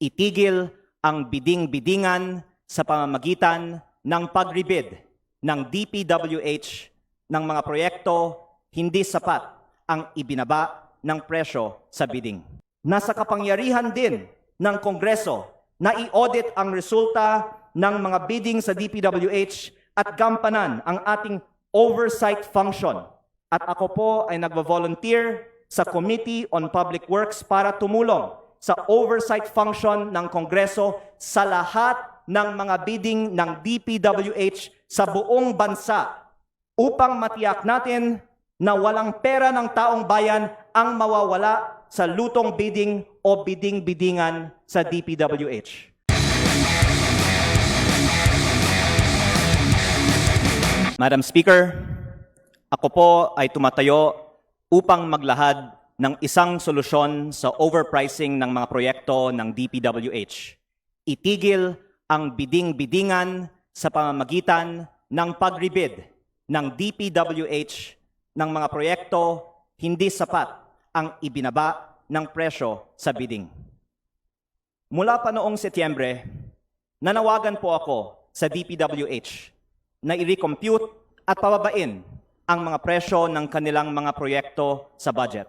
itigil ang biding-bidingan sa pamamagitan ng pag-rebid ng DPWH ng mga proyekto hindi sapat ang ibinaba ng presyo sa bidding. Nasa kapangyarihan din ng Kongreso na i-audit ang resulta ng mga bidding sa DPWH at gampanan ang ating oversight function. At ako po ay nagvo-volunteer sa Committee on Public Works para tumulong sa oversight function ng Kongreso sa lahat ng mga bidding ng DPWH sa buong bansa upang matiyak natin na walang pera ng taong bayan ang mawawala sa lutong bidding o biding-bidingan sa DPWH. Madam Speaker, ako po ay tumatayo upang maglahad ng isang solusyon sa overpricing ng mga proyekto ng DPWH. Itigil ang biding-bidingan sa pamamagitan ng pag-rebid ng DPWH ng mga proyekto hindi sapat ang ibinaba ng presyo sa bidding. Mula pa noong Setyembre, nanawagan po ako sa DPWH na i-recompute at pababain ang mga presyo ng kanilang mga proyekto sa budget.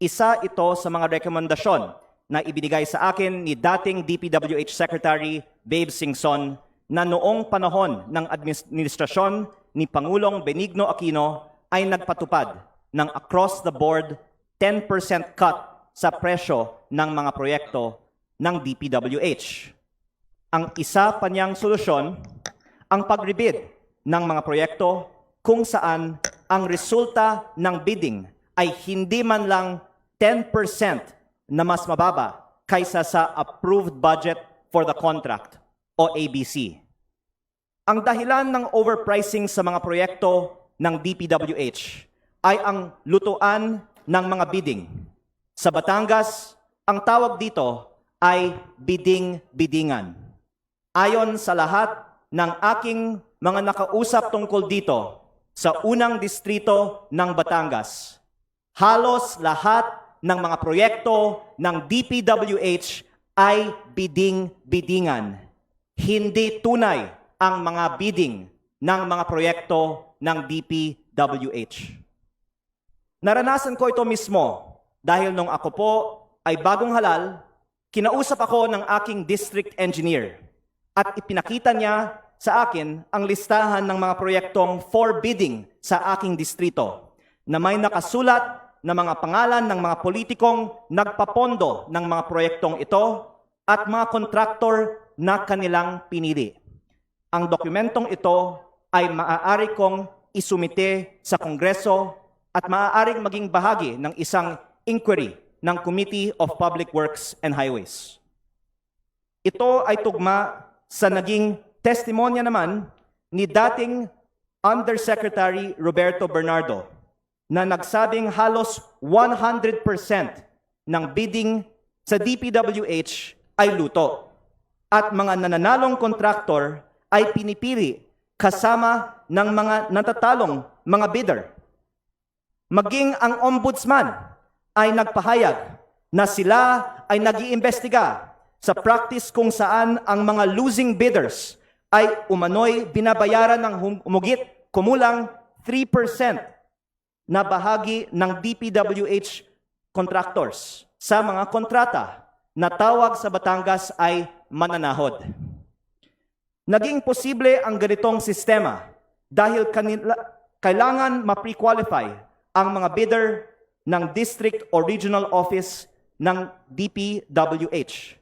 Isa ito sa mga rekomendasyon na ibinigay sa akin ni dating DPWH Secretary Babe Singson na noong panahon ng administrasyon ni Pangulong Benigno Aquino ay nagpatupad ng across-the-board 10% cut sa presyo ng mga proyekto ng DPWH. Ang isa pa niyang solusyon, ang pag-rebid ng mga proyekto kung saan ang resulta ng bidding ay hindi man lang 10% na mas mababa kaysa sa approved budget for the contract o ABC. Ang dahilan ng overpricing sa mga proyekto ng DPWH ay ang lutuan ng mga bidding. Sa Batangas, ang tawag dito ay biding-bidingan. Ayon sa lahat ng aking mga nakausap tungkol dito sa unang distrito ng Batangas, halos lahat ng mga proyekto ng DPWH ay biding-bidingan. Hindi tunay ang mga bidding ng mga proyekto ng DPWH. Naranasan ko ito mismo dahil nung ako po ay bagong halal, kinausap ako ng aking district engineer at ipinakita niya sa akin ang listahan ng mga proyektong for bidding sa aking distrito na may nakasulat na mga pangalan ng mga politikong nagpapondo ng mga proyektong ito at mga kontraktor na kanilang pinili. Ang dokumentong ito ay maaari kong isumite sa Kongreso at maaaring maging bahagi ng isang inquiry ng Committee of Public Works and Highways. Ito ay tugma sa naging testimonya naman ni dating Undersecretary Roberto Bernardo na nagsabing halos 100% ng bidding sa DPWH ay luto at mga nananalong kontraktor ay pinipili kasama ng mga natatalong mga bidder. Maging ang ombudsman ay nagpahayag na sila ay nag-iimbestiga sa practice kung saan ang mga losing bidders ay umano'y binabayaran ng humigit kumulang 3% na bahagi ng DPWH contractors sa mga kontrata na tawag sa Batangas ay mananahod. Naging posible ang ganitong sistema dahil kailangan ma-pre-qualify ang mga bidder ng district or regional office ng DPWH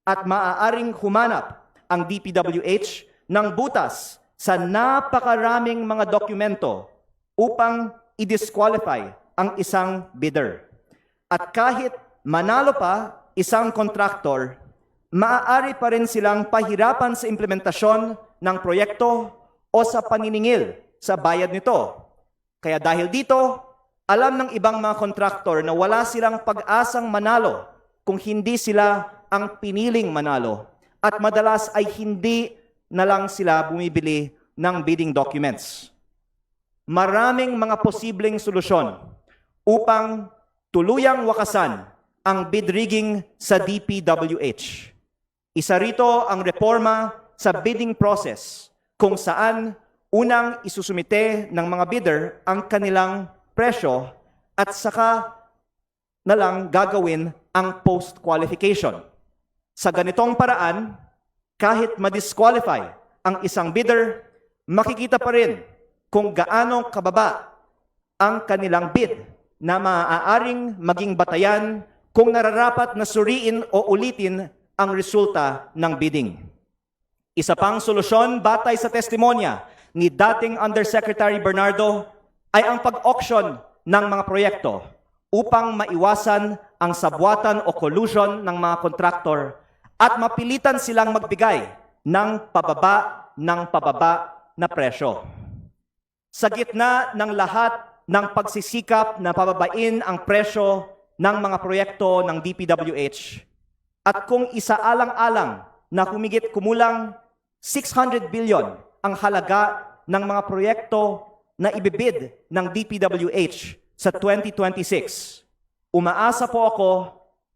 at maaaring humanap ang DPWH ng butas sa napakaraming mga dokumento upang i-disqualify ang isang bidder. At kahit manalo pa isang kontraktor, maaari pa rin silang pahirapan sa implementasyon ng proyekto o sa paniningil sa bayad nito. Kaya dahil dito, alam ng ibang mga kontraktor na wala silang pag-asang manalo kung hindi sila ang piniling manalo at madalas ay hindi na lang sila bumibili ng bidding documents. Maraming mga posibleng solusyon upang tuluyang wakasan ang bid rigging sa DPWH. Isa rito ang reforma sa bidding process kung saan unang isusumite ng mga bidder ang kanilang presyo at saka na lang gagawin ang post-qualification. Sa ganitong paraan, kahit ma-disqualify ang isang bidder, makikita pa rin kung gaano kababa ang kanilang bid na maaaring maging batayan kung nararapat na suriin o ulitin ang resulta ng bidding. Isa pang solusyon batay sa testimonya ni dating Undersecretary Bernardo ay ang pag-auction ng mga proyekto upang maiwasan ang sabwatan o collusion ng mga kontraktor at mapilitan silang magbigay ng pababa na presyo. Sa gitna ng lahat ng pagsisikap na pababain ang presyo ng mga proyekto ng DPWH at kung isaalang-alang na humigit kumulang 600 billion ang halaga ng mga proyekto na ibibid ng DPWH sa 2026. Umaasa po ako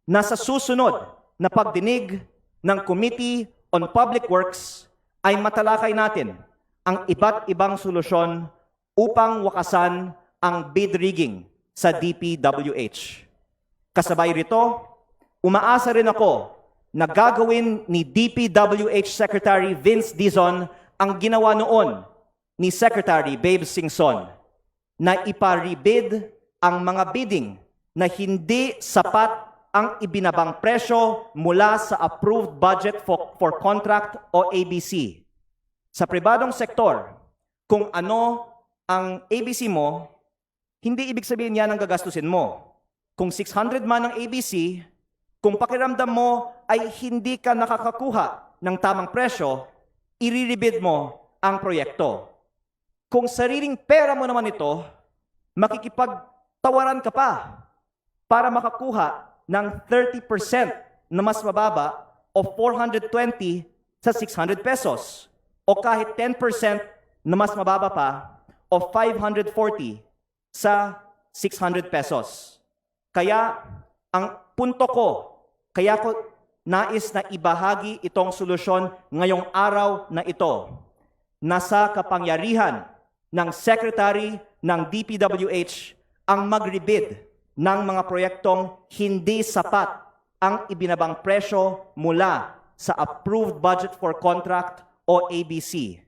na sa susunod na pagdinig ng Committee on Public Works ay matalakay natin ang iba't ibang solusyon upang wakasan ang bid rigging sa DPWH. Kasabay rito, umaasa rin ako na gagawin ni DPWH Secretary Vince Dizon ang ginawa noon ni Secretary Babe Singson na ipa-rebid ang mga bidding na hindi sapat ang ibinabang presyo mula sa approved budget for contract o ABC. Sa pribadong sektor, kung ano ang ABC mo, hindi ibig sabihin yan ang gagastusin mo. Kung 600 man ang ABC, kung pakiramdam mo ay hindi ka nakakakuha ng tamang presyo, i-rebid mo ang proyekto. Kung sariling pera mo naman ito, makikipagtawaran ka pa para makakuha ng 30% na mas mababa o 420 sa 600 pesos o kahit 10% na mas mababa pa o 540 sa 600 pesos. Kaya ang punto ko, kaya ko nais na ibahagi itong solusyon ngayong araw na ito. Nasa kapangyarihan ng Secretary ng DPWH ang mag-rebid ng mga proyektong hindi sapat ang ibinabang presyo mula sa approved budget for contract o ABC.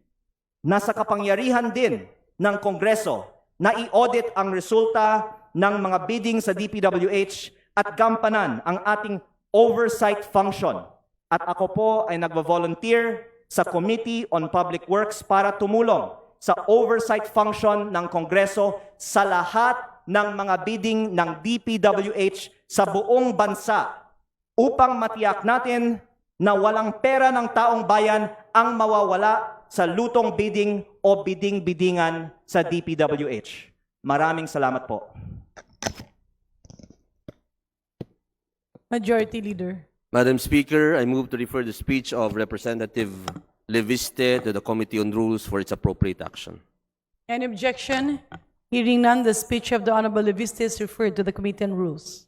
Nasa kapangyarihan din ng Kongreso na i-audit ang resulta ng mga bidding sa DPWH at gampanan ang ating oversight function. At ako po ay nagvo-volunteer sa Committee on Public Works para tumulong sa oversight function ng Kongreso sa lahat ng mga bidding ng DPWH sa buong bansa upang matiyak natin na walang pera ng taong bayan ang mawawala sa lutong bidding o bidding-biddingan sa DPWH. Maraming salamat po. Majority Leader. Madam Speaker, I move to refer the speech of Representative Leviste to the Committee on Rules for its appropriate action. Any objection? Hearing none, the speech of the Honorable Leviste is referred to the Committee on Rules.